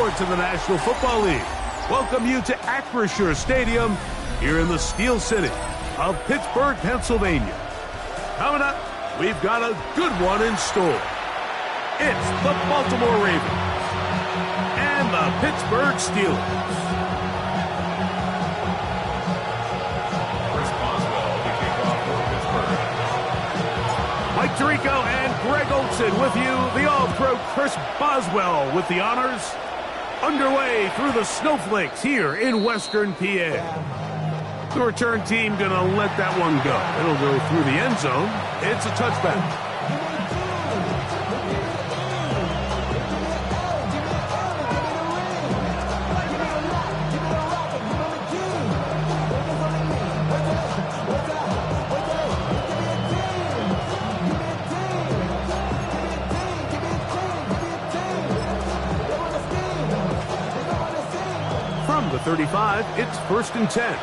sports in the National Football League welcome you to Acrisure Stadium here in the Steel City of Pittsburgh, Pennsylvania. Coming up, we've got a good one in store. It's the Baltimore Ravens and the Pittsburgh Steelers. Mike Tirico and Greg Olson with you. The All-Pro Chris Boswell with the honors. Underway through the snowflakes here in Western PA. The return team going to let that one go. It'll go through the end zone. It's a touchback. From the 35, it's 1st and 10.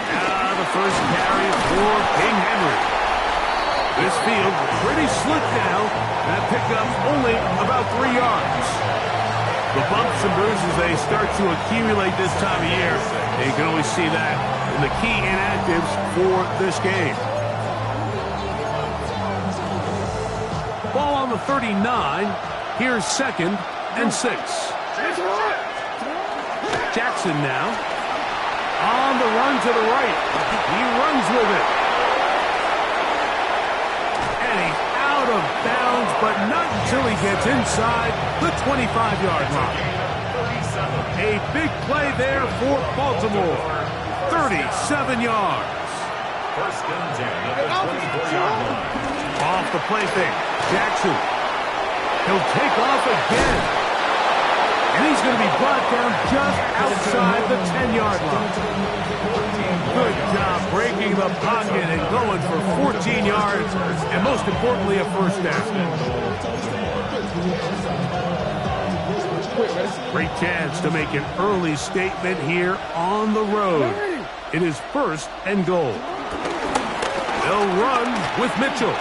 Now the first carry for King Henry. This field pretty slick now. That pickup only about 3 yards. The bumps and bruises, they start to accumulate this time of year. And you can always see that in the key inactives for this game. Ball on the 39. Here's 2nd and 6. Jackson now on the run to the right. He runs with it. And he's out of bounds, but not until he gets inside the 25-yard line. A big play there for Baltimore. 37 yards. First and 10 at the 24-yard line. Off the play fake. Jackson. He'll take off again. And he's going to be brought down just outside the 10-yard line. Good job breaking the pocket and going for 14 yards, and most importantly, a first down. Great chance to make an early statement here on the road. It is 1st and goal. They'll run with Mitchell.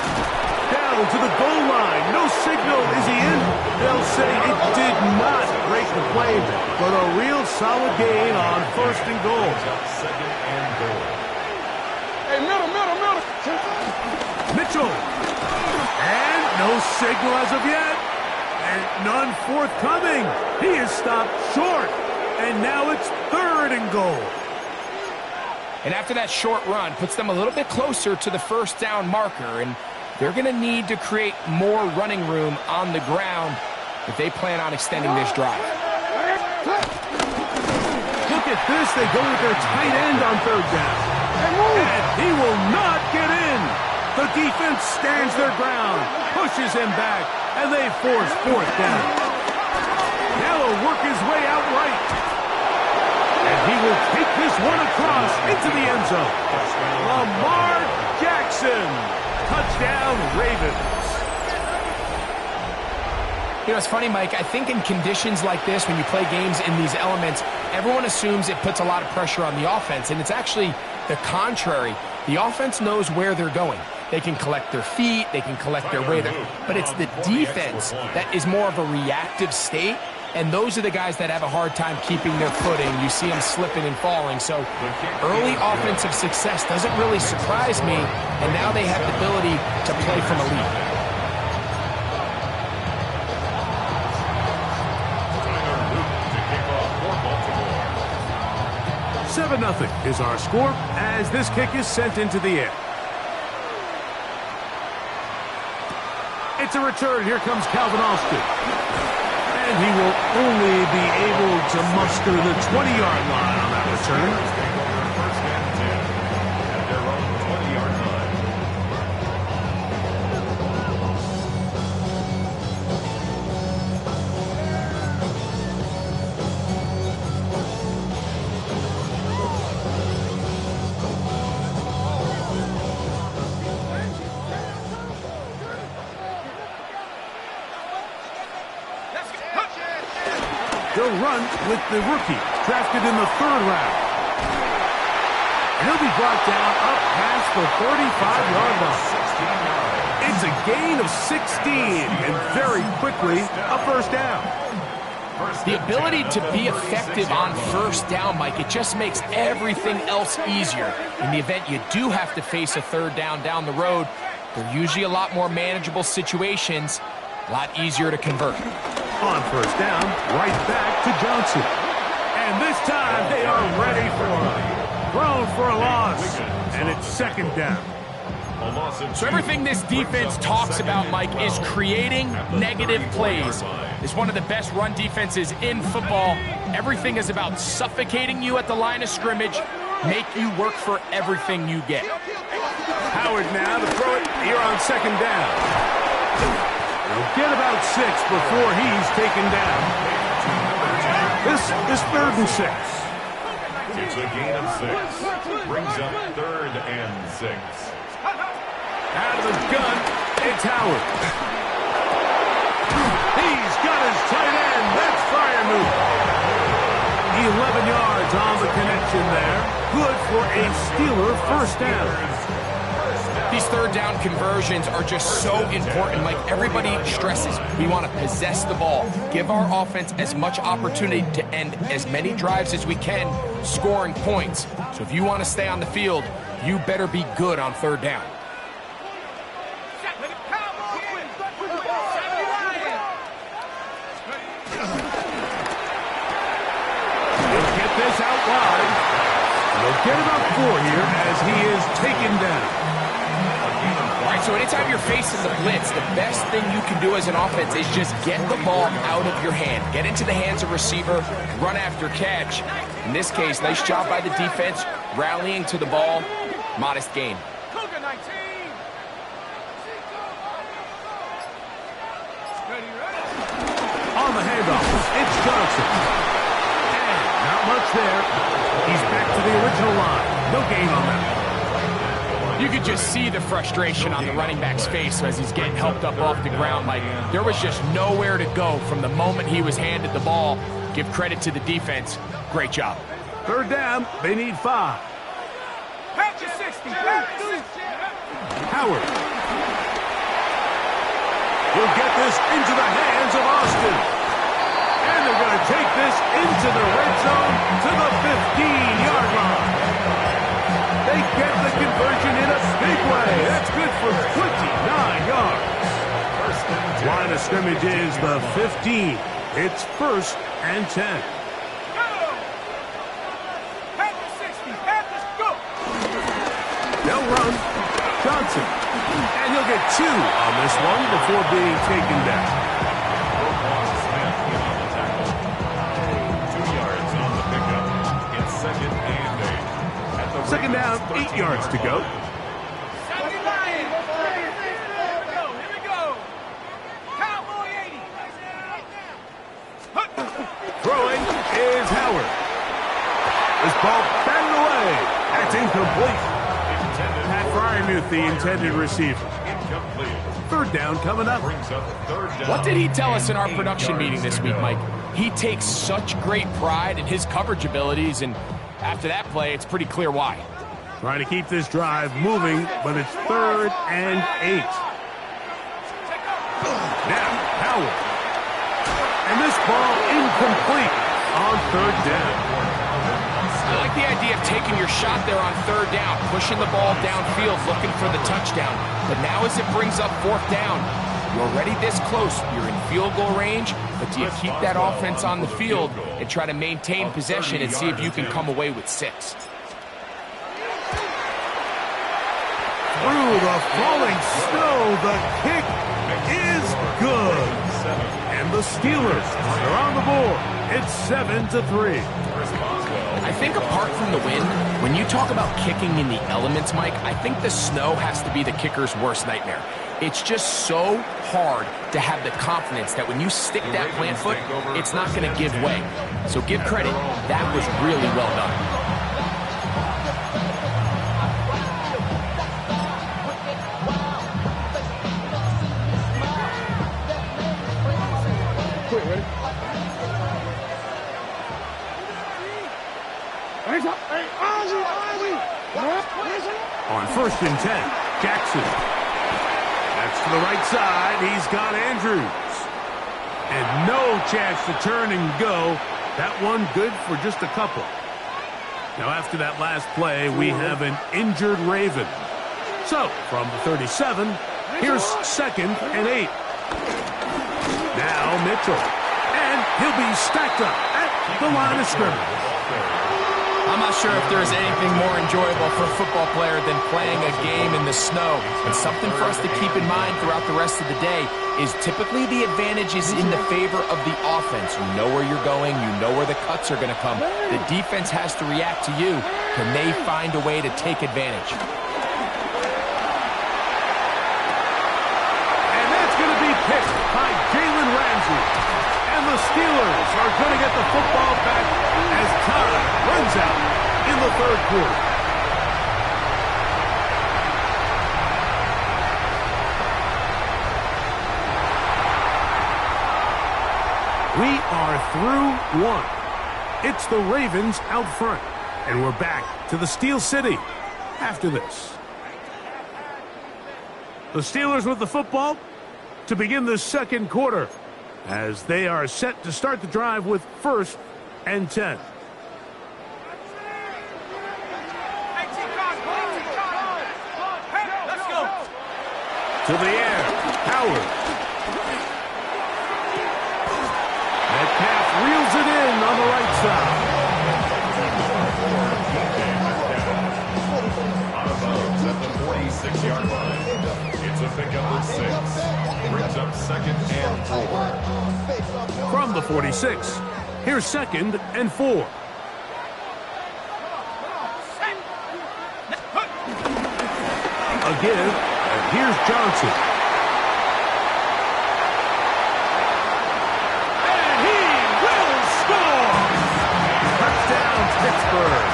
Down to the goal line. No signal. Is he in? They'll say it did not break the play, but a real solid gain on 1st and goal. Second and goal. Hey, middle. Mitchell. And no signal as of yet. And none forthcoming. He is stopped short. And now it's 3rd and goal. And after that short run, puts them a little bit closer to the first down marker. And they're going to need to create more running room on the ground if they plan on extending this drive. Look at this. They go with their tight end on 3rd down. And he will not get in. The defense stands their ground, pushes him back, and they force 4th down. Now he'll work his way out right. And he will take this one across into the end zone. Lamar Jackson. Touchdown, Ravens. You know, it's funny, Mike. I think in conditions like this, when you play games in these elements, everyone assumes it puts a lot of pressure on the offense, and it's actually the contrary. The offense knows where they're going. They can collect their feet, they can collect their way, but it's the defense that is more of a reactive state, and those are the guys that have a hard time keeping their footing. You see them slipping and falling. So early offensive success doesn't really surprise me, and now they have the ability to play from a lead. 7-0 is our score as this kick is sent into the air. It's a return. Here comes Calvin Austin. And he will only be able to muster the 20-yard line on that return. First and 10 at their own 20-yard line. They'll run with the rookie, drafted in the 3rd round. He'll be brought down up past the 35-yard line. It's is a gain of 16, and very quickly, a first down. The ability to be effective on first down, Mike, it just makes everything else easier. In the event you do have to face a third down down the road, they're usually a lot more manageable situations, a lot easier to convert. On first down, right back to Johnson. And this time, they are ready for it. Thrown for a loss, and it's second down. So everything this defense talks about, Mike, is creating negative plays. It's one of the best run defenses in football. Everything is about suffocating you at the line of scrimmage, make you work for everything you get. Howard now to throw it here on second down. He'll get about 6 before he's taken down. This is 3rd and 6. It's a gain of 6. Brings up 3rd and 6. Out of the gun, it's Howard. He's got his tight end. That's Freiermuth. 11 yards on the connection there. Good for a Steeler first down. These third down conversions are just so important. Like everybody stresses, we want to possess the ball, give our offense as much opportunity to end as many drives as we can, scoring points. So if you want to stay on the field, you better be good on third down. He'll get this out wide. He'll get about 4 here as he is taken down. All right, so anytime you're facing the blitz, the best thing you can do as an offense is just get the ball out of your hand. Get into the hands of receiver, run after catch. In this case, nice job by the defense, rallying to the ball. Modest gain. On the handoff, it's Johnson. And not much there. He's back to the original line. No gain on that. You could just see the frustration on the running back's face as he's getting helped up off the ground. Like, there was just nowhere to go from the moment he was handed the ball. Give credit to the defense. Great job. Third down, they need 5. Howard. He'll get this into the hands of Austin. And they're going to take this into the red zone to the 15-yard line. They get the conversion in a big way. That's good for 29 yards. Line of scrimmage is the 15. It's 1st and 10. They'll run. Johnson. And he'll get 2 on this one before being taken down. 2 yards on the pickup. It's 2nd and 8. Second down, 8 yards to go. Throwing is Howard. This ball batted away. That's incomplete. Pat Freiermuth, the intended receiver. Third down coming up. What did he tell us in our production meeting this week, Mike? He takes such great pride in his coverage abilities, and after that play, it's pretty clear why. Trying to keep this drive moving, but it's 3rd and 8. Now, Howard. And this ball incomplete on 3rd down. I like the idea of taking your shot there on 3rd down, pushing the ball downfield, looking for the touchdown. But now as it brings up 4th down, you're already this close. You're in field goal range, but do you keep that offense on the field and try to maintain possession and see if you can come away with 6? Through the falling snow, the kick is good. And the Steelers are on the board. It's 7-3. I think apart from the wind, when you talk about kicking in the elements, Mike, I think the snow has to be the kicker's worst nightmare. It's just so hard to have the confidence that when you stick that plant foot, it's not going to give way. So give credit, that was really well done. On 1st and 10, Jackson. That's to the right side. He's got Andrews. And no chance to turn and go. That one good for just a couple. Now, after that last play, we have an injured Raven. So, from the 37, here's 2nd and 8. Now, Mitchell. And he'll be stacked up at the line of scrimmage. I'm not sure if there's anything more enjoyable for a football player than playing a game in the snow. And something for us to keep in mind throughout the rest of the day is typically the advantage is in the favor of the offense. You know where you're going. You know where the cuts are going to come. The defense has to react to you. Can they find a way to take advantage? And that's going to be picked by Jalen Ramsey. And the Steelers are going to get the football back as time runs out in the 3rd quarter. We are through 1. It's the Ravens out front. And we're back to the Steel City after this. The Steelers with the football to begin the 2nd quarter, as they are set to start the drive with 1st and 10. Let's go. To the air, Howard. Metcalf reels it in on the right side. Out of bounds at the 46-yard line. It's a pickup of 6. Brings up 2nd and 4. From the 46, here's 2nd and 4. A give, and here's Johnson. And he will score! Touchdown, Pittsburgh.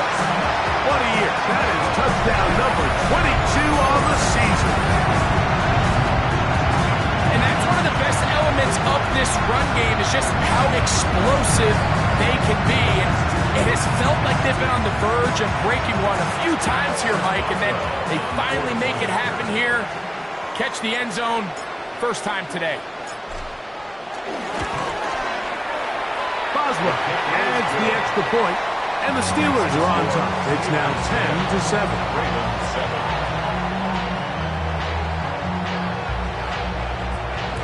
What a year. That is touchdown number 22 on the season. And that's one of the best elements of this run game is just how explosive they can be. And it has felt like they've been on the verge of breaking one a few times here, Mike, and then they finally make it happen here. Catch the end zone, first time today. Boswell adds the extra point, and the Steelers are on top. It's now 10-7. Ravens 7.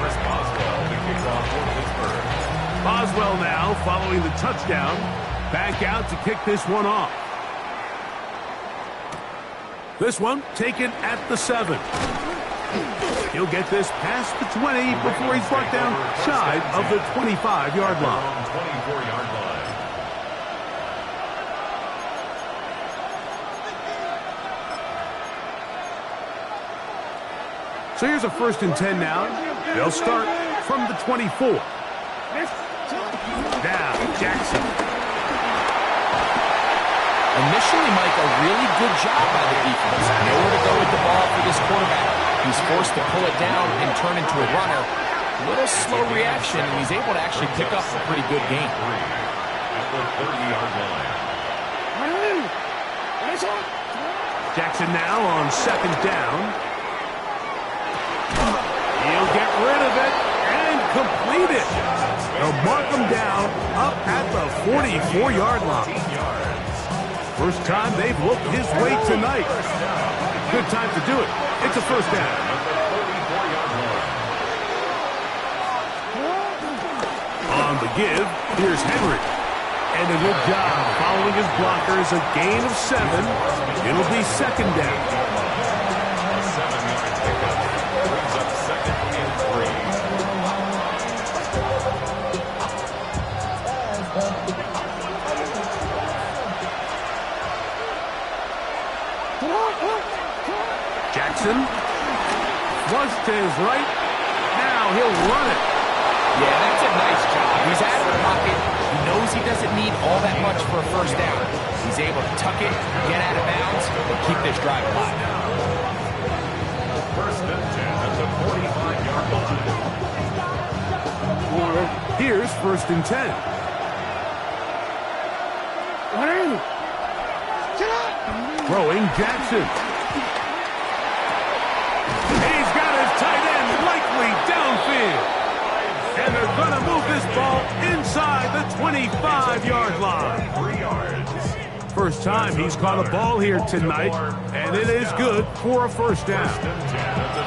Chris Boswell, the kickoff for Pittsburgh. Boswell now following the touchdown. Back out to kick this one off. This one taken at the 7. He'll get this past the 20 before he's brought down shy of the 25-yard line. 24-yard line. So here's a 1st and 10 now. They'll start from the 24. Now, Jackson. Initially, Mike, a really good job by the defense. Nowhere to go with the ball for this quarterback. He's forced to pull it down and turn into a runner. A little slow reaction, and he's able to actually pick up a pretty good game. At the 30-yard line. Jackson now on 2nd down. He'll get rid of it and complete it. They'll mark him down up at the 44-yard line. First time they've looked his way tonight. Good time to do it. It's a 1st down. On the give, here's Henry. And a good job following his blockers. A gain of 7. It'll be 2nd down. A 7-yard pickup. Brings up 2nd and 3. Jackson. Flush to his right. Now he'll run it. Yeah, that's a nice job. He's out of the pocket. He knows he doesn't need all that much for a 1st down. He's able to tuck it, get out of bounds, and keep this drive alive. 1st and 10 at the 45-yard line. Here's 1st and 10. Throwing Jackson. He's got his tight end Gonna move this ball inside the 25-yard line. 3 yards. First time he's caught a ball here tonight, and it is good for a first down.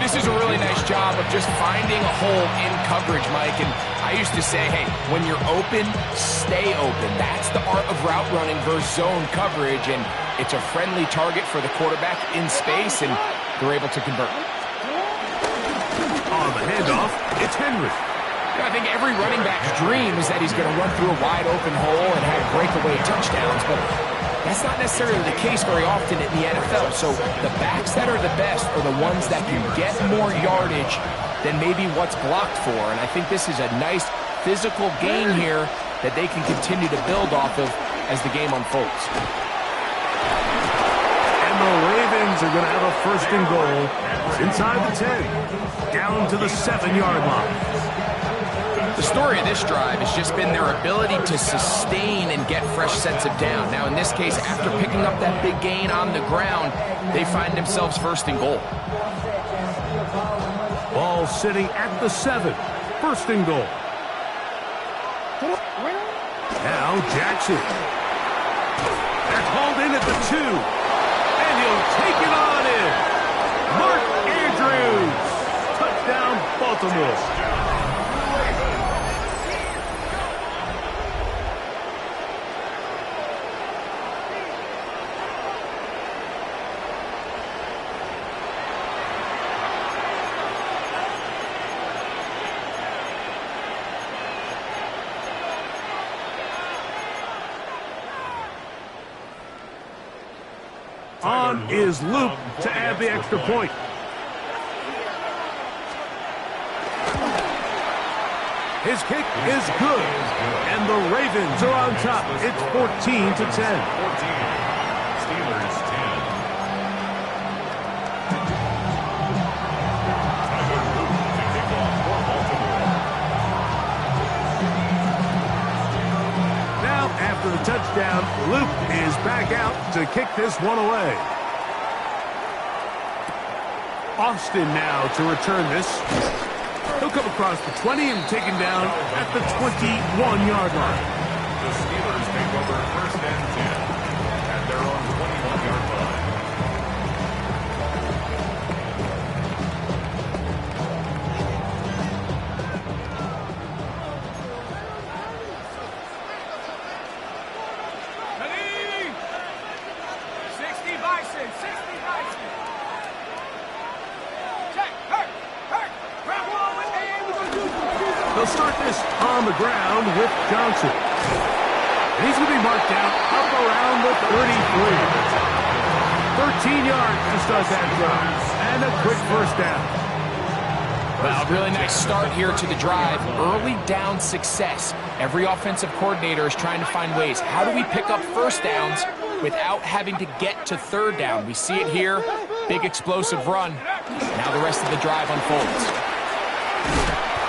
This is a really nice job of just finding a hole in coverage, Mike. And I used to say, hey, when you're open, stay open. That's the art of route running versus zone coverage, and it's a friendly target for the quarterback in space, and they're able to convert. On the handoff, it's Henry. I think every running back's dream is that he's going to run through a wide open hole and have breakaway touchdowns, but that's not necessarily the case very often in the NFL. So the backs that are the best are the ones that can get more yardage than maybe what's blocked for. And I think this is a nice physical gain here that they can continue to build off of as the game unfolds. And the Ravens are going to have a first and goal inside the 10, down to the 7-yard line. The story of this drive has just been their ability to sustain and get fresh sets of down. Now, in this case, after picking up that big gain on the ground, they find themselves first and goal. Ball sitting at the 7, first and goal. Now Jackson. That's hauled in at the 2, and he'll take it on in. Mark Andrews. Touchdown, Baltimore. On is Luke to add the extra point. His kick is good, and the Ravens are on top. It's 14-10. 14. Steelers 10. Tyler Luke to kick off for Baltimore. Now, after the touchdown, Luke is back out to kick this one away. Austin now to return this. He'll come across the 20 and taken down at the 21-yard line. The Steelers take over first and 10 at their own 21-yard line. They'll start this on the ground with Johnson. And he's going to be marked down up around the 33. 13 yards to start that drive. And a quick first down. Well, a really nice start here to the drive. Early down success. Every offensive coordinator is trying to find ways. How do we pick up first downs without having to get to third down? We see it here. Big explosive run. Now the rest of the drive unfolds.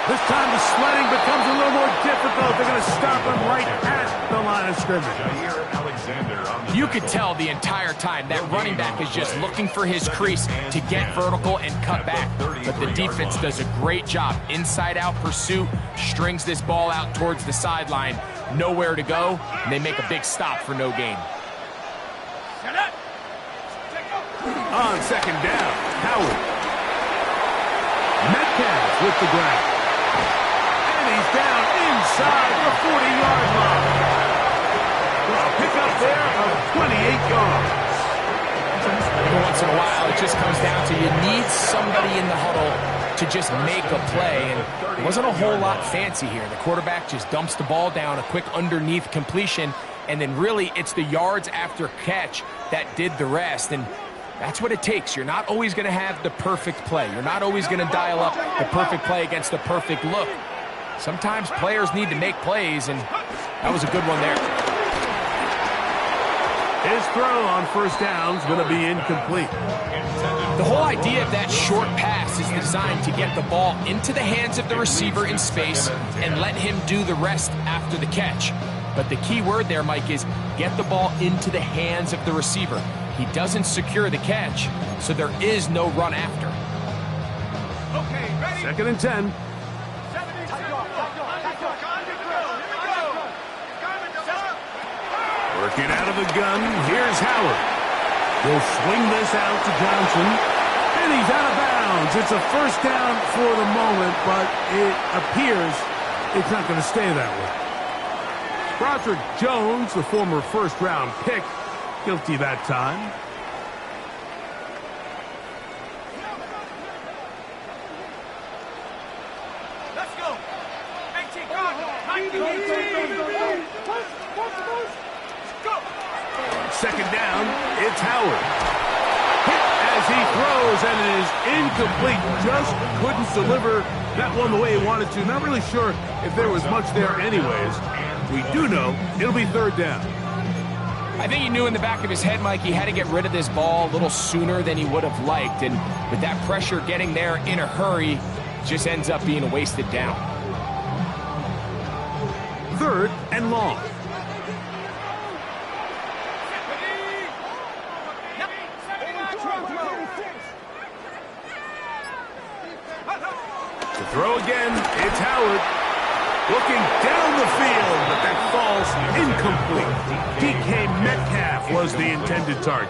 This time the sledding becomes a little more difficult. They're going to stop him right at the line of scrimmage. You could tell the entire time that running back is just looking for his crease to get vertical and cut back. But the defense does a great job. Inside-out pursuit, strings this ball out towards the sideline. Nowhere to go, and they make a big stop for no gain. On second down, Howard. Metcalf with the grab. He's down inside the 40-yard line. A pickup there of 28 yards. Every once in a while, it just comes down to you need somebody in the huddle to just make a play. And it wasn't a whole lot fancy here. The quarterback just dumps the ball down, a quick underneath completion, and then really it's the yards after catch that did the rest. And that's what it takes. You're not always going to have the perfect play. You're not always going to dial up the perfect play against the perfect look. Sometimes players need to make plays, and that was a good one there. His throw on first down is going to be incomplete. The whole idea of that short pass is designed to get the ball into the hands of the receiver in space and let him do the rest after the catch. But the key word there, Mike, is get the ball into the hands of the receiver. He doesn't secure the catch, so there is no run after. Second and 10. Working out of the gun, here's Howard. He'll swing this out to Johnson, and he's out of bounds. It's a first down for the moment, but it appears it's not going to stay that way. Broderick Jones, the former first-round pick, guilty that time. Let's go. Second down, it's Howard. Hit as he throws, and it is incomplete. Just couldn't deliver that one the way he wanted to. Not really sure if there was much there anyways. We do know it'll be third down. I think he knew in the back of his head, Mike, he had to get rid of this ball a little sooner than he would have liked. And with that pressure getting there in a hurry, just ends up being a wasted down. Third and long. To throw again, it's Howard. Looking down the field, but that falls incomplete. DK Metcalf was the intended target.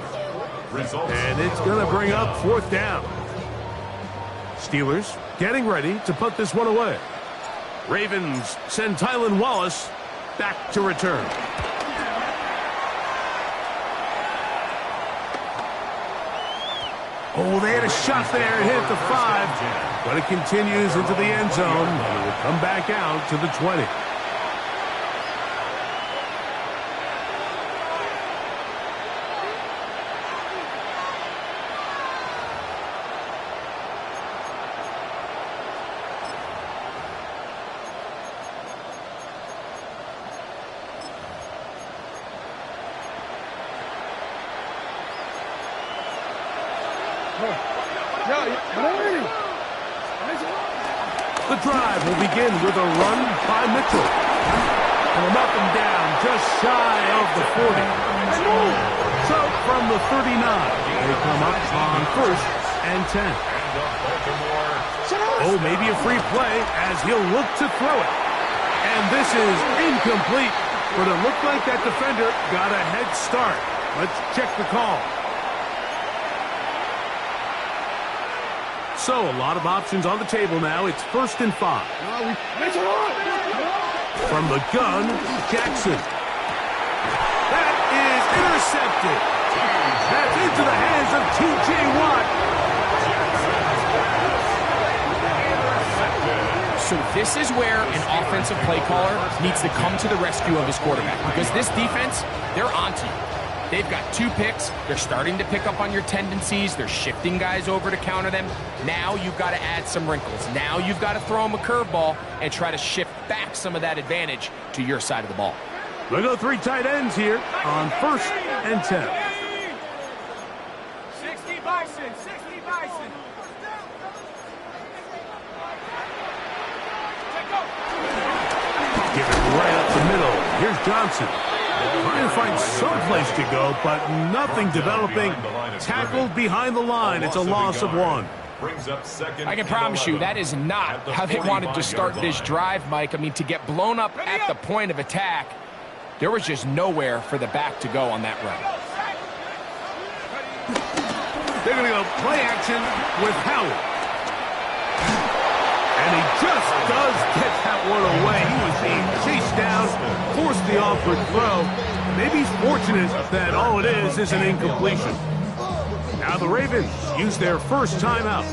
And it's going to bring up fourth down. Steelers getting ready to put this one away. Ravens send Tylan Wallace back to return. Oh, they had a shot there. It hit the 5, but it continues into the end zone, and it will come back out to the 20. The drive will begin with a run by Mitchell. And they'll knock him down just shy of the 40. So from the 39, they come up on first and 10. Oh, maybe a free play as he'll look to throw it. And this is incomplete, but it looked like that defender got a head start. Let's check the call. So, a lot of options on the table now. It's 1st and 5. From the gun, Jackson. That is intercepted. That's into the hands of T.J. Watt. So this is where an offensive play caller needs to come to the rescue of his quarterback, because this defense, they're onto you. They've got 2 picks. They're starting to pick up on your tendencies. They're shifting guys over to counter them. Now you've got to add some wrinkles. Now you've got to throw them a curveball and try to shift back some of that advantage to your side of the ball. We'll go 3 tight ends here on 1st and 10. 60 Bison, 60 Bison. Give it right up the middle. Here's Johnson. Trying to find some place to go, but nothing developing. Tackled behind the line. It's a loss of 1. I can promise you that is not how they wanted to start this drive, Mike. I mean, to get blown up at the point of attack, there was just nowhere for the back to go on that run. They're going to go play action with Howard. And he just does get that one away. He was being chased down, forced the awkward throw. Maybe he's fortunate that all it is an incompletion. Now the Ravens use their first timeout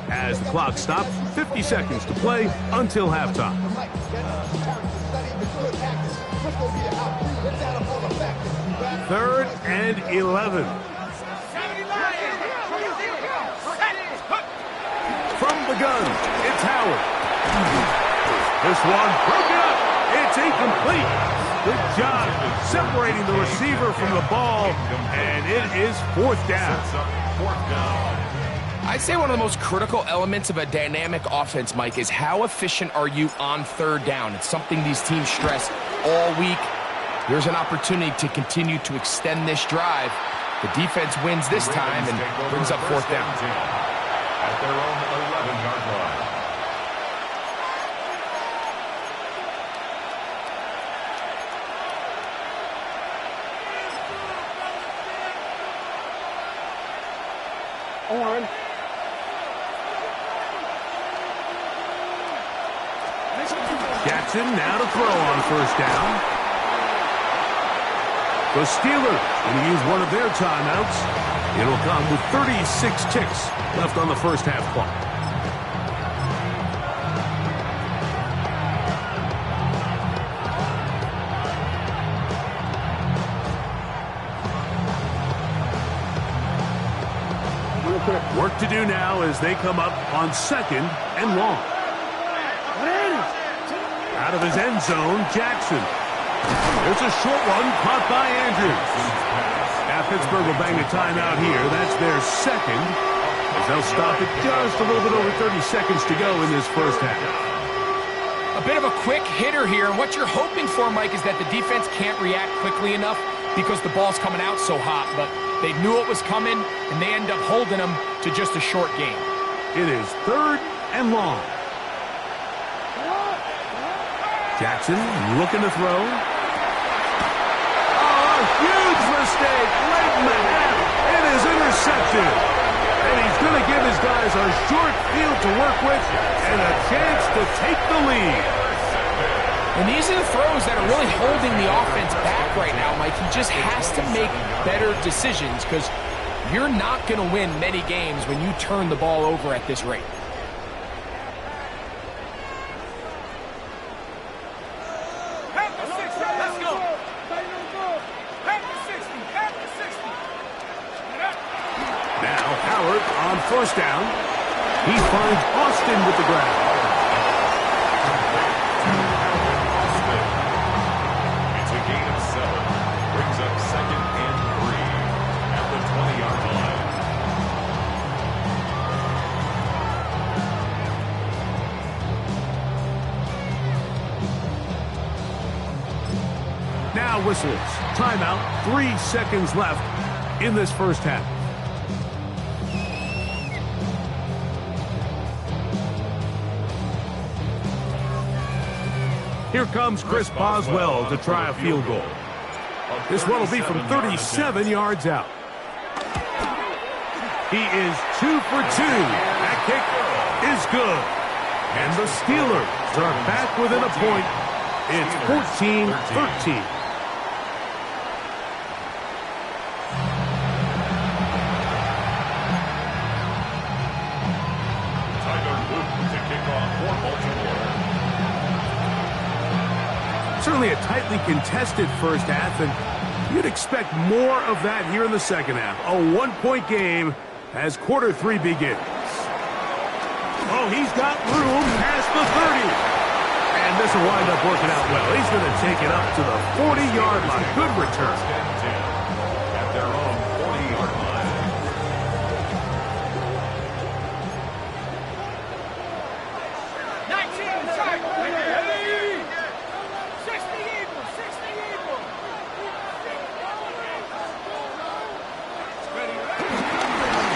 as the clock stops. 50 seconds to play until halftime. 3rd and 11. From the gun, it's Howard. This one broken up. It's incomplete. Good job separating the receiver from the ball, and it is 4th down. I'd say one of the most critical elements of a dynamic offense, Mike, is how efficient are you on 3rd down. It's something these teams stress all week. There's an opportunity to continue to extend this drive. The defense wins this time and brings up 4th down. At their own 11-yard line. Jackson now to throw on first down. The Steelers going to use one of their timeouts. It'll come with 36 ticks left on the first half clock. Work to do now as they come up on second and long. Out of his end zone, Jackson. There's a short one caught by Andrews. Now Pittsburgh will bang a timeout here. That's their second, as they'll stop it just a little bit over 30 seconds to go in this first half. A bit of a quick hitter here, and what you're hoping for, Mike, is that the defense can't react quickly enough because the ball's coming out so hot, but they knew it was coming, and they end up holding them to just a short game. It is third and long. Jackson looking to throw. Oh, huge mistake late in the half. It is intercepted. And he's going to give his guys a short field to work with and a chance to take the lead. And these are the throws that are really holding the offense back right now, Mike. He just has to make better decisions because you're not going to win many games when you turn the ball over at this rate. On first down, he finds Austin with the grab. It's a gain of 7. Brings up second and 3 at the 20-yard line. Now whistles. Timeout. 3 seconds left in this first half. Here comes Chris Boswell to try a field goal. This one will be from 37 yards out. He is 2 for 2. That kick is good. And the Steelers are back within a point. It's 14-13. Certainly a tightly contested first half, and you'd expect more of that here in the second half. A one-point game as quarter 3 begins. Oh, he's got room past the 30. And this will wind up working out well. He's going to take it up to the 40-yard line. Good return. At their own 40-yard line.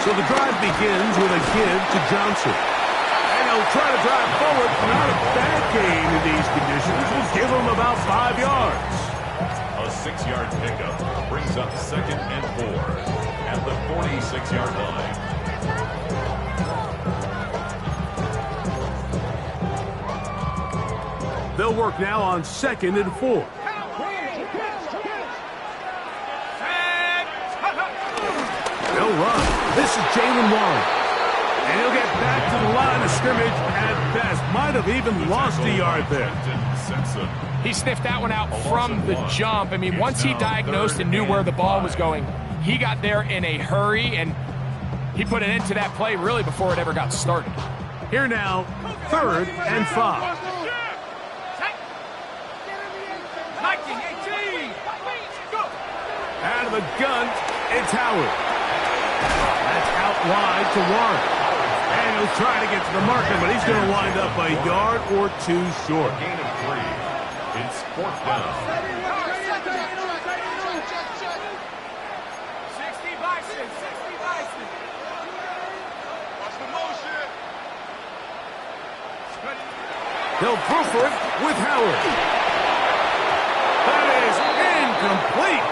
So the drive begins with a give to Johnson. And he'll try to drive forward. Not a bad game in these conditions. We'll give him about 5 yards. A 6-yard pickup brings up second and 4 at the 46-yard line. They'll work now on second and 4. They'll run. This is Jalen Warren. And he'll get back to the line of scrimmage at best. Might have even lost a yard there. He sniffed that one out from the jump. I mean, once he diagnosed and knew where the ball was going, he got there in a hurry, and he put an end to that play really before it ever got started. Here now, third and 5. Out of the gun, it's Howard. That's out wide to Warren. And he'll try to get to the marker, but he's going to wind up a yard or 2 short. Gain of 3. It's 4th down. 60 Bison, 60 Bison. Watch the motion. They'll throw for it with Howard. That is incomplete.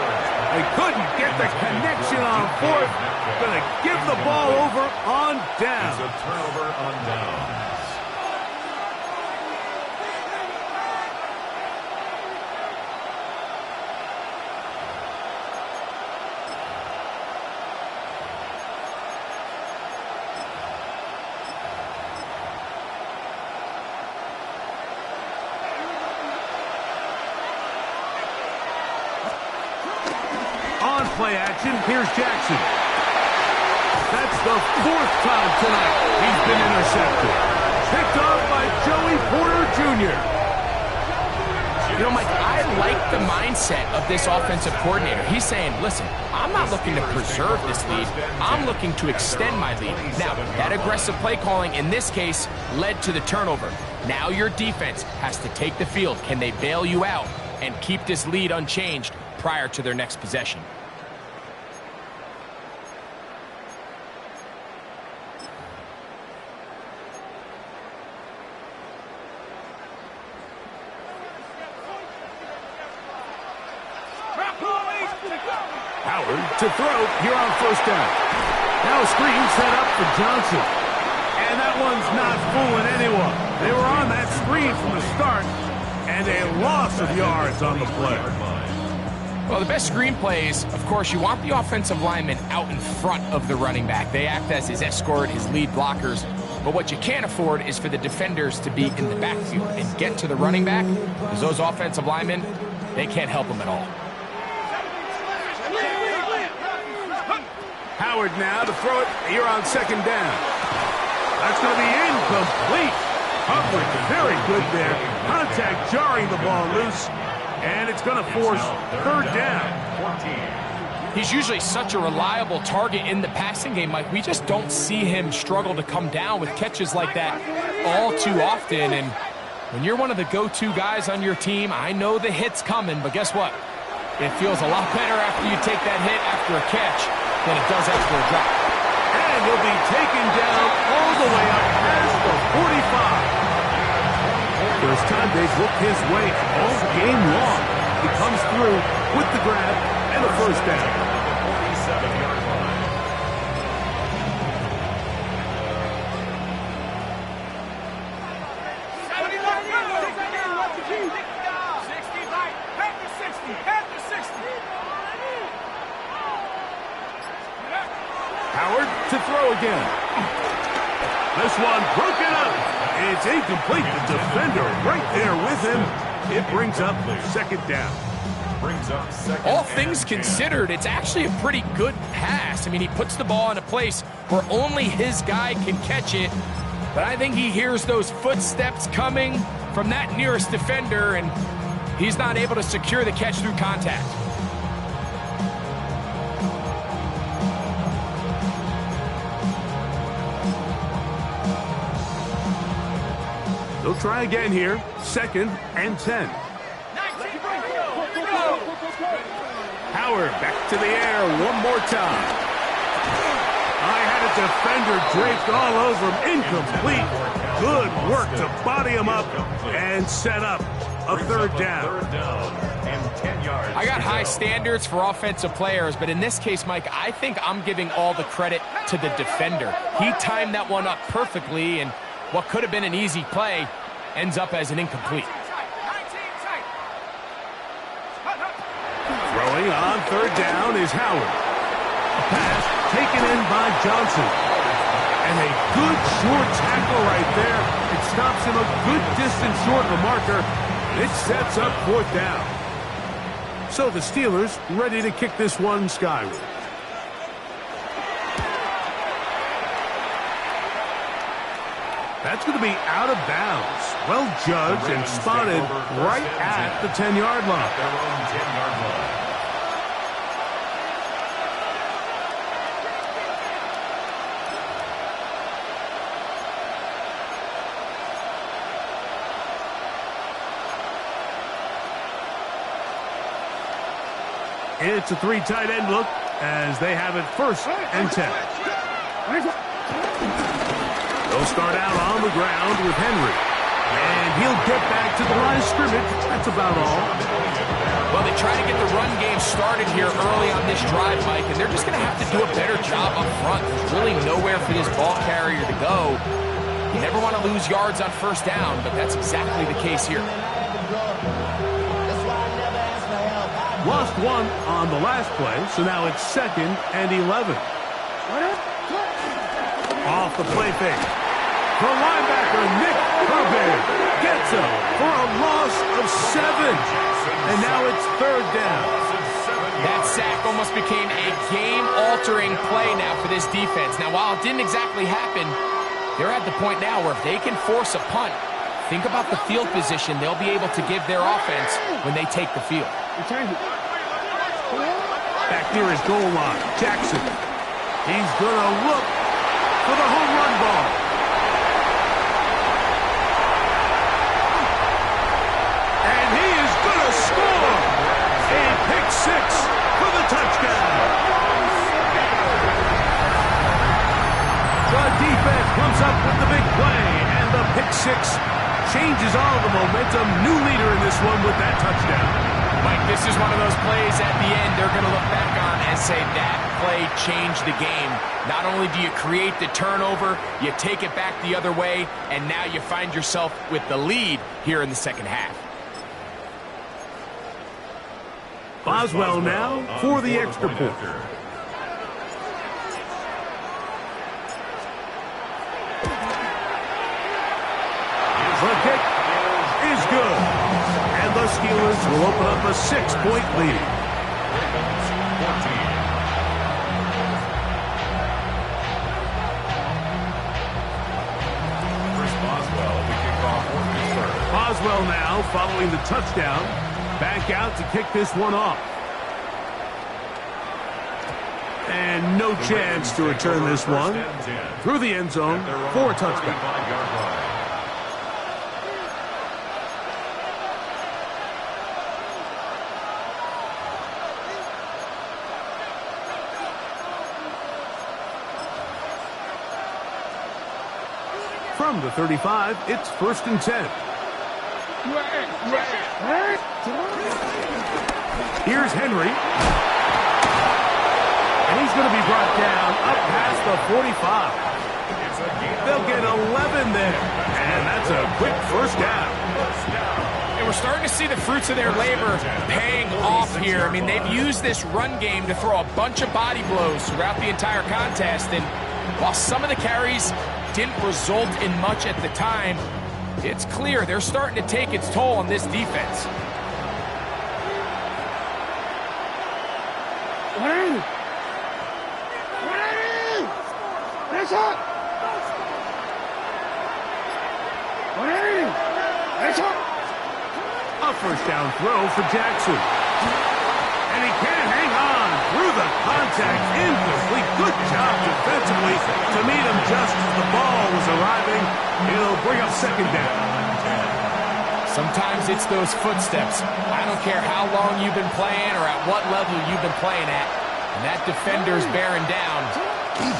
They couldn't get the connection on fourth. Going to give the ball over on down. It's a turnover on downs. On play action, here's Jackson. That's the fourth time tonight he's been intercepted. Picked off by Joey Porter Jr. You know, Mike, I like the mindset of this offensive coordinator. He's saying, listen, I'm not looking to preserve this lead. I'm looking to extend my lead. Now, that aggressive play calling in this case led to the turnover. Now your defense has to take the field. Can they bail you out and keep this lead unchanged prior to their next possession? Howard to throw here on first down. Now a screen set up for Johnson. And that one's not fooling anyone. They were on that screen from the start, and a loss of yards on the play. Well, the best screen plays, of course, you want the offensive lineman out in front of the running back. They act as his escort, his lead blockers. But what you can't afford is for the defenders to be in the backfield and get to the running back, because those offensive linemen, they can't help him at all. Howard now to throw it here on second down. That's going to be incomplete. Coverage very good there. Contact jarring the ball loose. And it's going to force third down. He's usually such a reliable target in the passing game, Mike. We just don't see him struggle to come down with catches like that all too often. And when you're one of the go-to guys on your team, I know the hit's coming, but guess what? It feels a lot better after you take that hit after a catch than it does after a drop. And he'll be taken down all the way up past the 45. First time they've looked his way all game long. He comes through with the grab and a first down. 47-yard line. Howard to throw again. This one broken up. It's incomplete. The defender right there with him. It brings up second down. All things considered, it's actually a pretty good pass. I mean, he puts the ball in a place where only his guy can catch it. But I think he hears those footsteps coming from that nearest defender, and he's not able to secure the catch through contact. They'll try again here. Second and 10. Howard back to the air one more time. I had a defender draped all over him. Incomplete. Good work to body him up and set up a third down. I got high standards for offensive players, but in this case, Mike, I think I'm giving all the credit to the defender. He timed that one up perfectly, and what could have been an easy play ends up as an incomplete. Throwing on third down is Howard. A pass taken in by Johnson. And a good short tackle right there. It stops him a good distance short of the marker. It sets up fourth down. So the Steelers ready to kick this one skyward. That's going to be out of bounds. Well judged and spotted right at the 10-yard line. Their own 10-yard line. It's a three tight end look as they have it first and 10. They'll start out on the ground with Henry. And he'll get back to the line of scrimmage. That's about all. Well, they try to get the run game started here early on this drive, Mike, and they're just going to have to do a better job up front. There's really nowhere for this ball carrier to go. You never want to lose yards on first down, but that's exactly the case here. Lost one on the last play, so now it's 2nd and 11. Off the play fake. The linebacker, Nick Herbert, gets him for a loss of 7. And now it's 3rd down. That sack almost became a game-altering play now for this defense. Now, while it didn't exactly happen, they're at the point now where if they can force a punt, think about the field position they'll be able to give their offense when they take the field. Back near his goal line, Jackson. He's going to look for the home run ball. And he is going to score a pick 6 for the touchdown. The defense comes up with the big play, and the pick 6 changes all the momentum. New leader in this one with that touchdown. Mike, this is one of those plays at the end they're going to look back on and say that play changed the game. Not only do you create the turnover, you take it back the other way, and now you find yourself with the lead here in the second half. Boswell now for the extra point. The kick is good. And the Steelers will open up a 6-point lead. Boswell now following the touchdown. Back out to kick this one off. And no chance to return this one through the end zone for a touchdown. From the 35, it's 1st and 10. Here's Henry. And he's going to be brought down up past the 45. They'll get 11 there. And that's a quick 1st down. And we're starting to see the fruits of their labor paying off here. I mean, they've used this run game to throw a bunch of body blows throughout the entire contest. And while some of the carries didn't result in much at the time, it's clear they're starting to take its toll on this defense. A 1st down throw for Jackson. And he can't hang on through the contact. Incomplete. Good job defensively to meet him just as the ball was arriving. It'll bring up 2nd down. Sometimes it's those footsteps. I don't care how long you've been playing or at what level you've been playing at. And that defender's bearing down.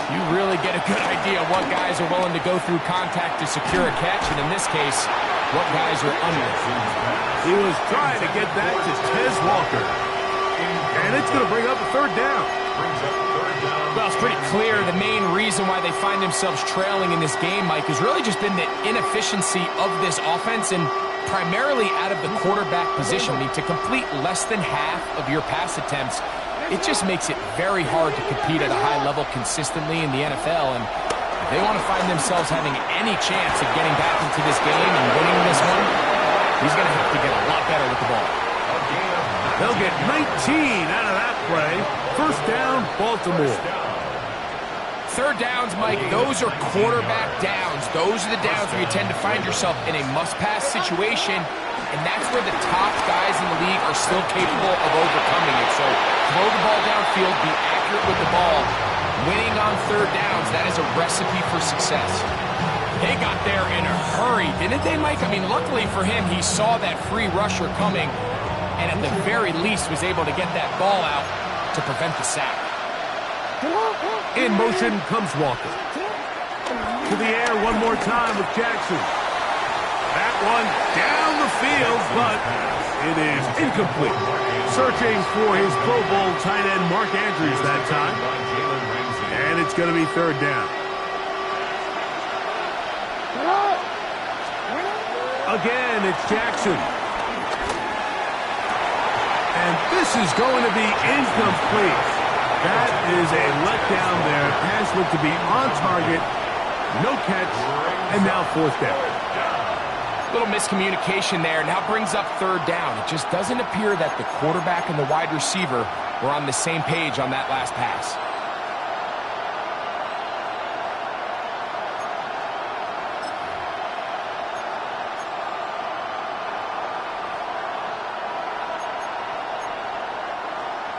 You really get a good idea of what guys are willing to go through contact to secure a catch. And in this case, what guys are under. He was trying to get that to Tez Walker. And it's going to bring up a 3rd down. Well, it's pretty clear the main reason why they find themselves trailing in this game, Mike, has really just been the inefficiency of this offense and primarily out of the quarterback position. I mean, to complete less than half of your pass attempts, it just makes it very hard to compete at a high level consistently in the NFL. And if they want to find themselves having any chance of getting back into this game and winning this one, he's going to have to get a lot better with the ball. They'll get 19 out of that play. 1st down, Baltimore. 3rd downs, Mike, those are quarterback downs. Those are the downs where you tend to find yourself in a must-pass situation, and that's where the top guys in the league are still capable of overcoming it. So throw the ball downfield, be accurate with the ball. Winning on 3rd downs, that is a recipe for success. They got there in a hurry, didn't they, Mike? I mean, luckily for him, he saw that free rusher coming, and at the very least was able to get that ball out to prevent the sack. In motion comes Walker. To the air one more time with Jackson. That one down the field, but it is incomplete. Searching for his Pro Bowl tight end Mark Andrews that time. And it's going to be third down. Again, it's Jackson. And this is going to be incomplete. That is a letdown there. Pass looked to be on target. No catch. And now fourth down. Little miscommunication there. Now brings up third down. It just doesn't appear that the quarterback and the wide receiver were on the same page on that last pass.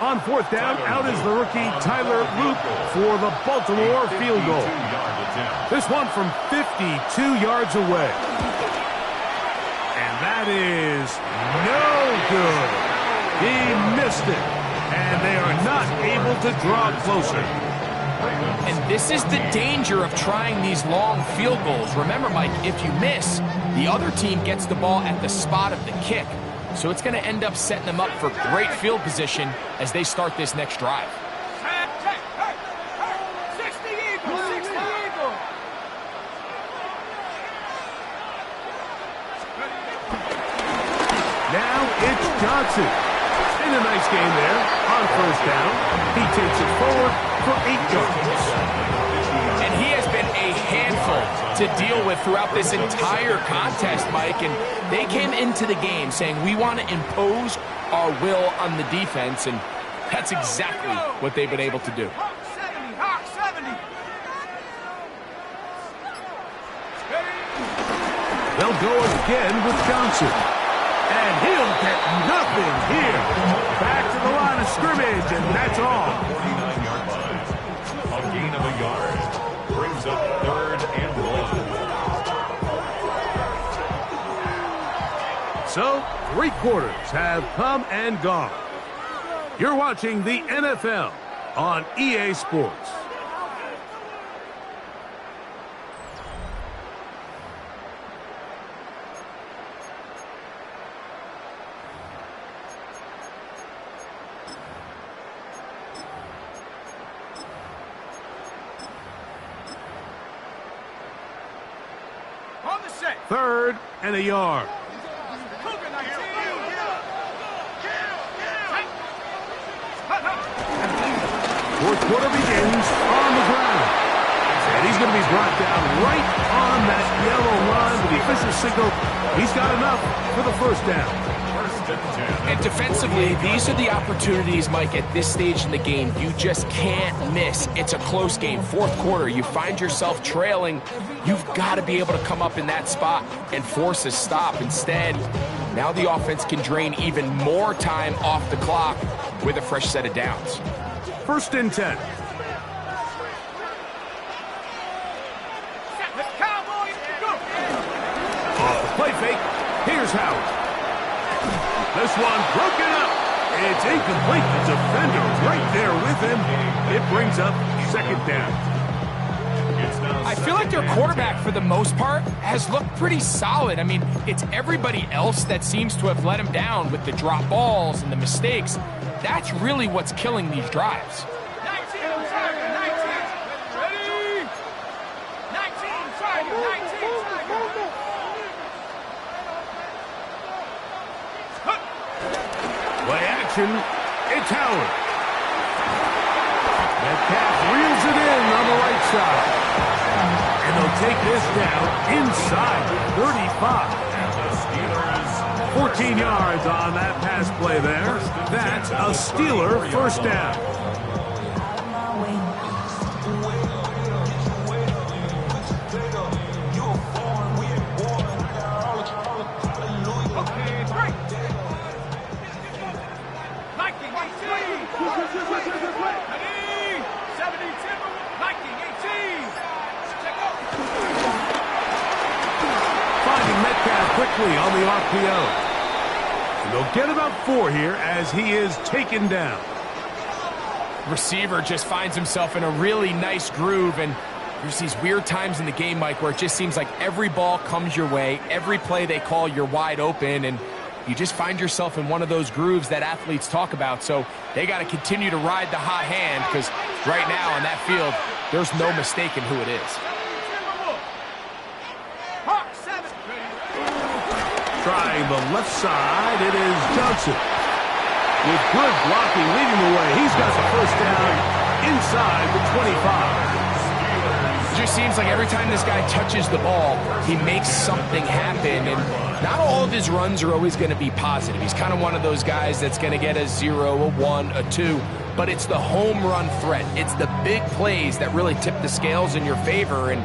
On fourth down, out is the rookie Tyler Loop for the Baltimore field goal. This one from 52 yards away. And that is no good. He missed it. And they are not able to draw closer. And this is the danger of trying these long field goals. Remember, Mike, if you miss, the other team gets the ball at the spot of the kick. So it's going to end up setting them up for great field position as they start this next drive. 60 Eagles, 60 Eagles. Now it's Johnson. In a nice game there on first down. He takes it forward for 8 yards. And he has been a handful to deal with throughout this entire contest, Mike. And they came into the game saying, we want to impose our will on the defense. And that's exactly what they've been able to do. Hawk 70, Hawk 70. They'll go again with Johnson. And he'll get nothing here. Back to the line of scrimmage, and that's all. 49-yard line. A gain of a yard. Brings up third and 1. So, 3 quarters have come and gone. You're watching the NFL on EA Sports. On the set. Third and a yard. Cougar 19. Fourth quarter begins on the ground. And he's going to be brought down right on that yellow line with the official signal. He's got enough for the first down. And defensively, these are the opportunities, Mike, at this stage in the game you just can't miss. It's a close game. Fourth quarter, you find yourself trailing. You've got to be able to come up in that spot and force a stop. Instead, now the offense can drain even more time off the clock with a fresh set of downs. First and 10. Cowboys, go. Off the play fake, here's Howard. This one broken up. It's incomplete. The defender right there with him. It brings up second down. I feel like their quarterback, for the most part, has looked pretty solid. I mean, it's everybody else that seems to have let him down with the drop balls and the mistakes. That's really what's killing these drives. 19 on target, 19. Ready? 19 target, 19 target. Play action. It's Howard. Metcalf reels it in on the right side. And they'll take this down inside 35. 14 yards on that pass play there. That's a Steeler first down. Okay, 3. Lightning 18. Ready? 70 Timber. Lightning 18. Check out. Finding Metcalf quickly on the RPO. And they'll get about 4 here as he is taken down. Receiver just finds himself in a really nice groove, and there's these weird times in the game, Mike, where it just seems like every ball comes your way, every play they call, you're wide open, and you just find yourself in one of those grooves that athletes talk about. So they got to continue to ride the hot hand, because right now on that field, there's no mistaking who it is. Trying the left side, it is Johnson. With good blocking leading the way, he's got the first down inside the 25. It just seems like every time this guy touches the ball, he makes something happen, and not all of his runs are always going to be positive. He's kind of one of those guys that's going to get a 0, a 1, a 2, but it's the home run threat. It's the big plays that really tip the scales in your favor, and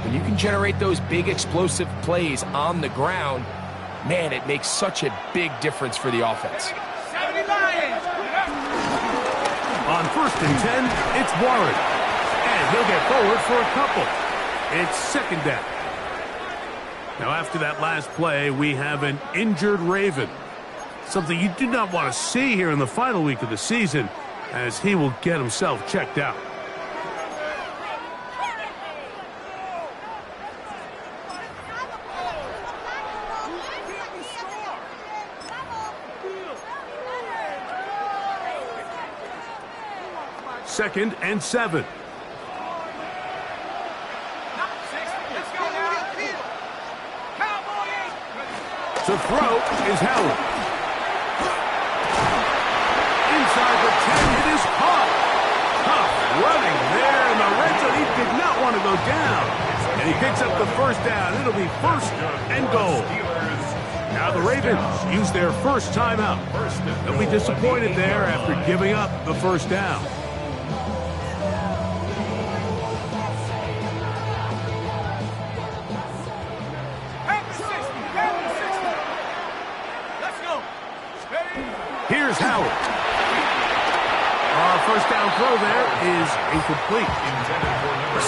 when you can generate those big explosive plays on the ground, man, it makes such a big difference for the offense. On 1st and 10, it's Warren. And he'll get forward for a couple. It's 2nd down. Now, after that last play, we have an injured Raven. Something you do not want to see here in the final week of the season, as he will get himself checked out. Second and 7. To throw is Howard. Inside the 10, it is caught. Tough running there in the red zone. He did not want to go down. And he picks up the first down. It'll be 1st and goal. Now the Ravens use their first timeout. They'll be disappointed there after giving up the first down. Here's Howard. First down throw there is incomplete.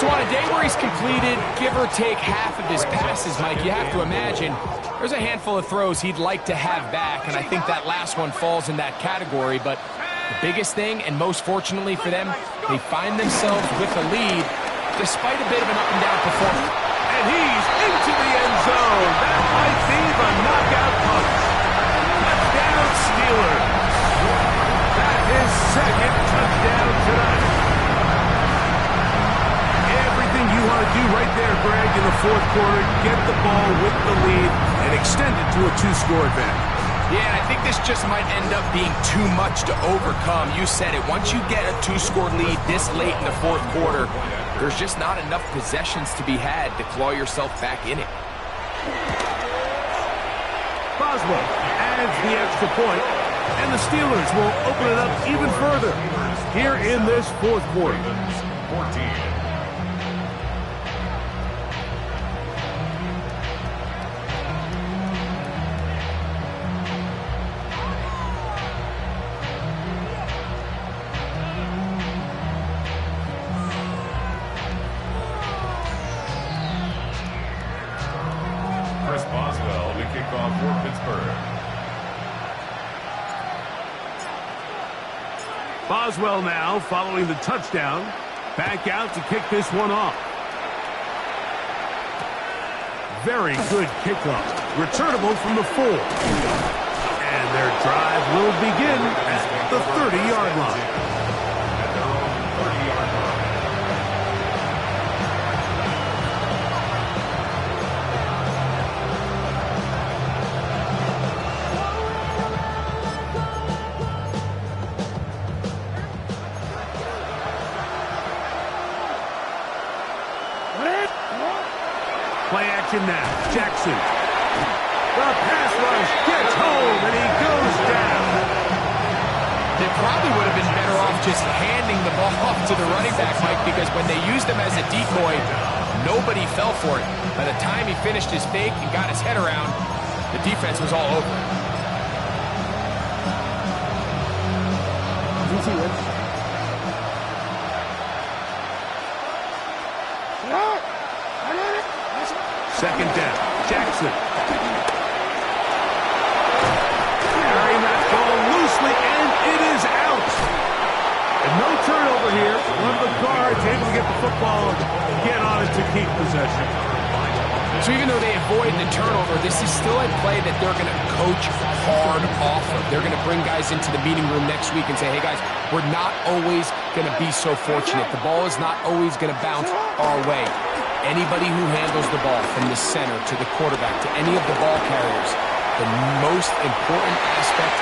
So on a day where he's completed, give or take half of his passes, Mike, you have to imagine there's a handful of throws he'd like to have back, and I think that last one falls in that category. But the biggest thing, and most fortunately for them, they find themselves with a lead despite a bit of an up-and-down performance. And he's into the end zone. That might be the knockout punch. Touchdown Steelers. That is 2nd touchdown tonight. Everything you want to do right there, Greg, in the 4th quarter, get the ball with the lead and extend it to a 2-score advantage. Yeah, and I think this just might end up being too much to overcome. You said it. Once you get a 2-score lead this late in the 4th quarter, there's just not enough possessions to be had to claw yourself back in it. Boswell adds the extra point, and the Steelers will open it up even further here in this 4th quarter. 14. Boswell to kick off for Pittsburgh. Boswell now following the touchdown. Back out to kick this one off. Very good kickoff. Returnable from the 4. And their drive will begin at the 30-yard line. At their own 30-yard line. Play action now. Jackson. The pass rush gets home, and he goes down. They probably would have been better off just handing the ball off to the running back, Mike, because when they used him as a decoy, nobody fell for it. By the time he finished his fake and got his head around, the defense was all over it. Second down. Jackson. Carrying that ball loosely, and it is out. And no turnover here. One of the guards able to get the football, get on it to keep possession. So even though they avoid the turnover, this is still a play that they're going to coach hard off of. They're going to bring guys into the meeting room next week and say, hey guys, we're not always going to be so fortunate. The ball is not always going to bounce our way. Anybody who handles the ball from the center to the quarterback to any of the ball carriers, the most important aspect.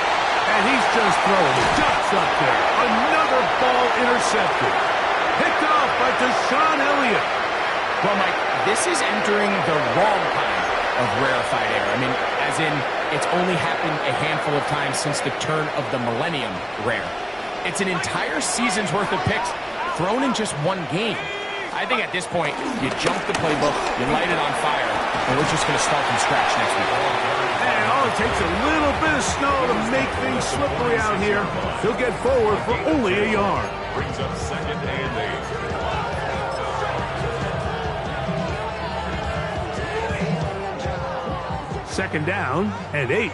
And he's just throwing ducks up there. Another ball intercepted. Picked off by Deshaun Elliott. Well, Mike, this is entering the wrong kind of rarefied air. I mean, as in, it's only happened a handful of times since the turn of the millennium rare. It's an entire season's worth of picks thrown in just one game. I think at this point, you jump the playbook, you light it on fire, and we're just going to start from scratch next week. And all it takes a little bit of snow to make things slippery out here. He'll get forward for only a yard. Brings up 2nd and 8. Second down and 8.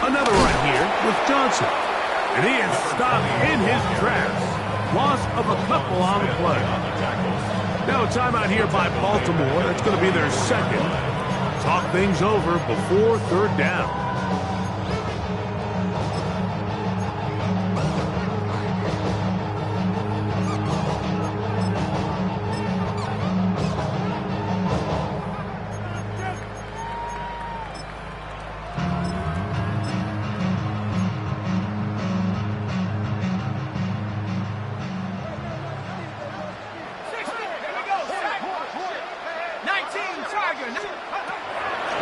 Another run here with Johnson. And he is stopped in his tracks. Loss of a couple on the play. Now a timeout here by Baltimore. That's going to be their second. Talk things over before third down.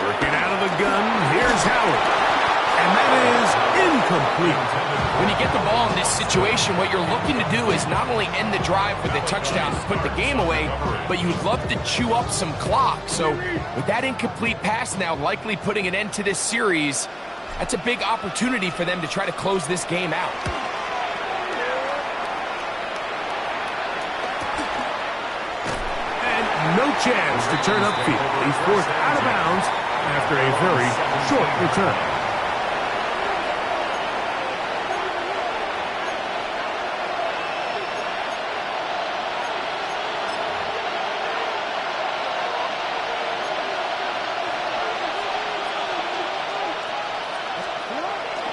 Working out of the gun, here's Howard. And that is incomplete. When you get the ball in this situation, what you're looking to do is not only end the drive with a touchdown to put the game away, but you would love to chew up some clock. So with that incomplete pass now likely putting an end to this series, that's a big opportunity for them to try to close this game out. No chance to turn upfield. He's forced out of bounds after a very short return.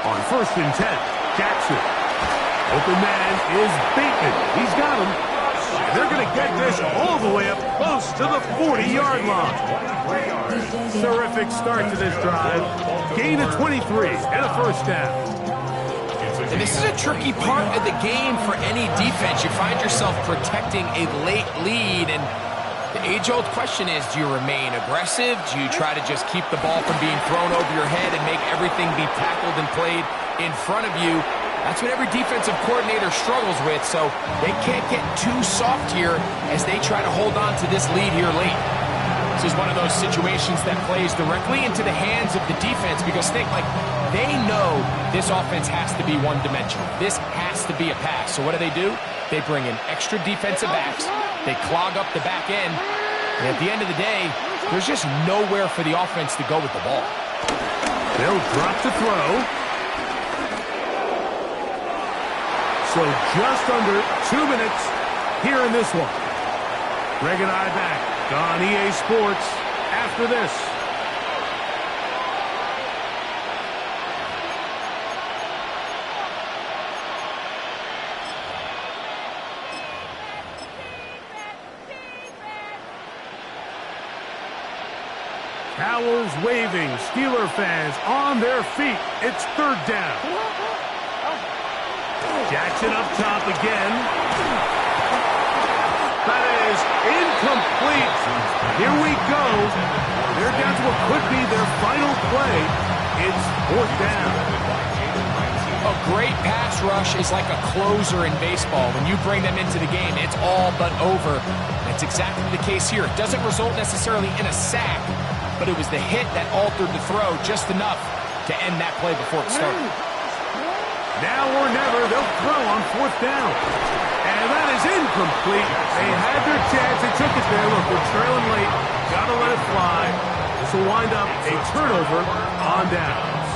On 1st and 10, Jackson. Open man is Bateman. He's got him. They're going to get this all the way up close to the 40-yard line. Terrific start to this drive. Gain of 23 and a first down. And this is a tricky part of the game for any defense. You find yourself protecting a late lead, and the age-old question is, do you remain aggressive? Do you try to just keep the ball from being thrown over your head and make everything be tackled and played in front of you? That's what every defensive coordinator struggles with, so they can't get too soft here as they try to hold on to this lead here late. This is one of those situations that plays directly into the hands of the defense because think, like, they know this offense has to be one-dimensional. This has to be a pass. So what do? They bring in extra defensive backs. They clog up the back end. And at the end of the day, there's just nowhere for the offense to go with the ball. They'll drop to throw. So just under 2 minutes here in this one. Greg and I back on EA Sports after this. Towels waving, Steeler fans on their feet. It's third down. Jackson up top again. That is incomplete. Here we go. They're down to what could be their final play. It's fourth down. A great pass rush is like a closer in baseball. When you bring them into the game, it's all but over. That's exactly the case here. It doesn't result necessarily in a sack, but it was the hit that altered the throw just enough to end that play before it started. Now or never, they'll throw on fourth down. And that is incomplete. They had their chance. They took it there. Look, they're trailing late. Got to let it fly. This will wind up a turnover on downs.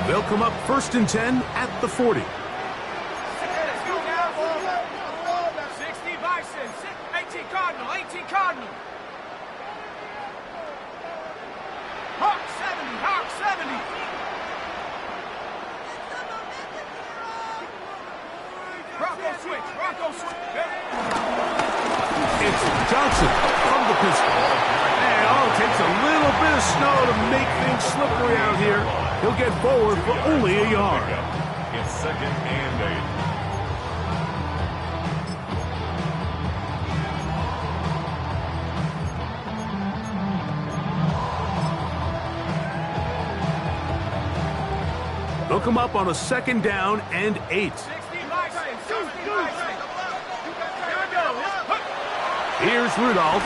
They'll come up 1st and 10 at the 40. 60 Bison, 18 Cardinal, 18 Cardinal. Hawk 70, Hawk 70. Bronco switch, Bronco switch. It's Johnson from the pistol. And it takes a little bit of snow to make things slippery out here. He'll get forward for only a yard. It's 2nd and 8. They'll come up on a 2nd down and 8. 60 Bison, 60 Bison. Here we go. Here's Rudolph.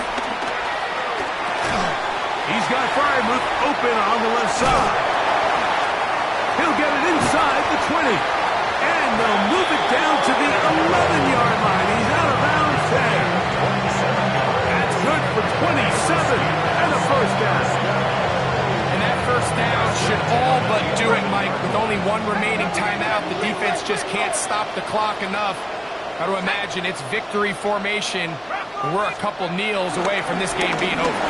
He's got Fryermuth open on the left side. He'll get it inside the 20. And they'll move it down to the 11-yard line. He's out of bounds there. That's good for 27 and a 1st down. And that 1st down should all but do it, Mike. With only 1 remaining timeout, the defense just can't stop the clock enough. Got to imagine it's victory formation, and we're a couple kneels away from this game being over.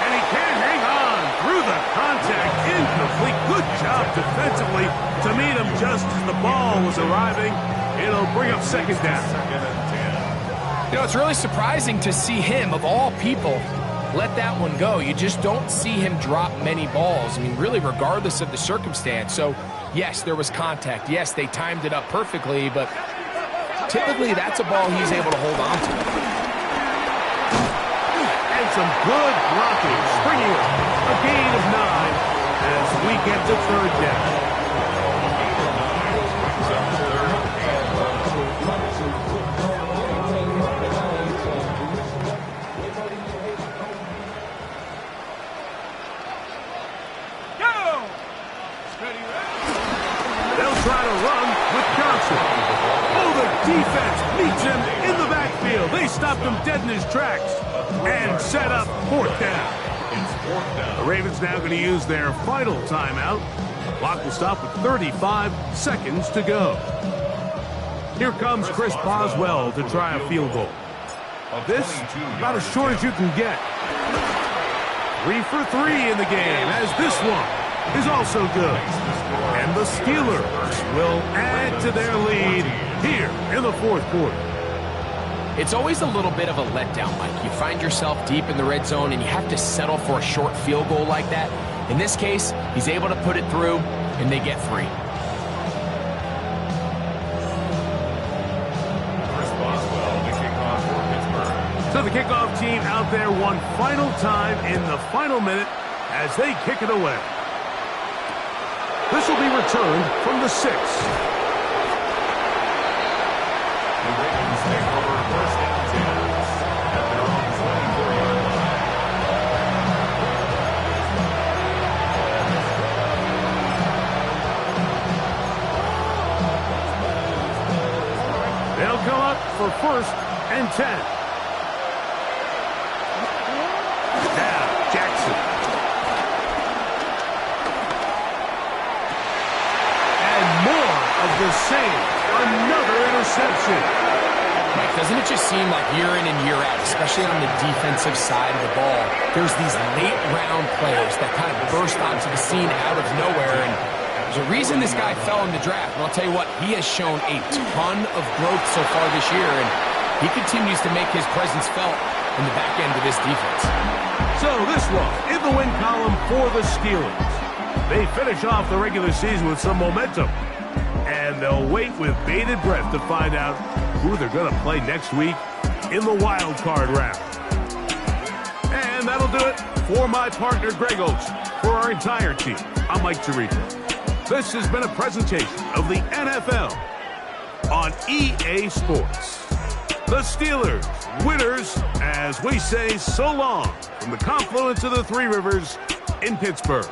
And he can't hang on through the contact. Incomplete. Good job defensively to meet him just as the ball was arriving. It'll bring up 2nd down. 2nd and 10. You know, it's really surprising to see him, of all people, let that one go. You just don't see him drop many balls. I mean, really, regardless of the circumstance. So, yes, there was contact. Yes, they timed it up perfectly, but typically that's a ball he's able to hold on to. And some good blocking. Springing up a gain of 9 as we get to 3rd down. Try to run with Johnson. Oh, the defense meets him in the backfield. They stopped him dead in his tracks and set up 4th down. It's 4th down. The Ravens now going to use their final timeout. Clock will stop with 35 seconds to go. Here comes Chris Boswell to try a field goal. This about as short as you can get. 3 for 3 in the game, as this one is also good. And the Steelers will add to their lead here in the 4th quarter. It's always a little bit of a letdown, Mike. You find yourself deep in the red zone and you have to settle for a short field goal like that. In this case, he's able to put it through and they get 3. Chris Boswell, the kickoff for Pittsburgh. So the kickoff team out there one final time in the final minute as they kick it away. This will be returned from the 6. The Ravens take over 1st and 10 at their own 24-yard line. They'll come up for 1st and 10. Now, Jackson. The same. Another interception. Mike, doesn't it just seem like year in and year out, especially on the defensive side of the ball, there's these late-round players that kind of burst onto the scene out of nowhere, and there's a reason this guy fell in the draft. And I'll tell you what, he has shown a ton of growth so far this year, and he continues to make his presence felt in the back end of this defense. So this one in the win column for the Steelers. They finish off the regular season with some momentum. And they'll wait with bated breath to find out who they're going to play next week in the wild card round. And that'll do it for my partner, Greg Oaks. For our entire team, I'm Mike Tirico. This has been a presentation of the NFL on EA Sports. The Steelers, winners, as we say so long from the confluence of the Three Rivers in Pittsburgh.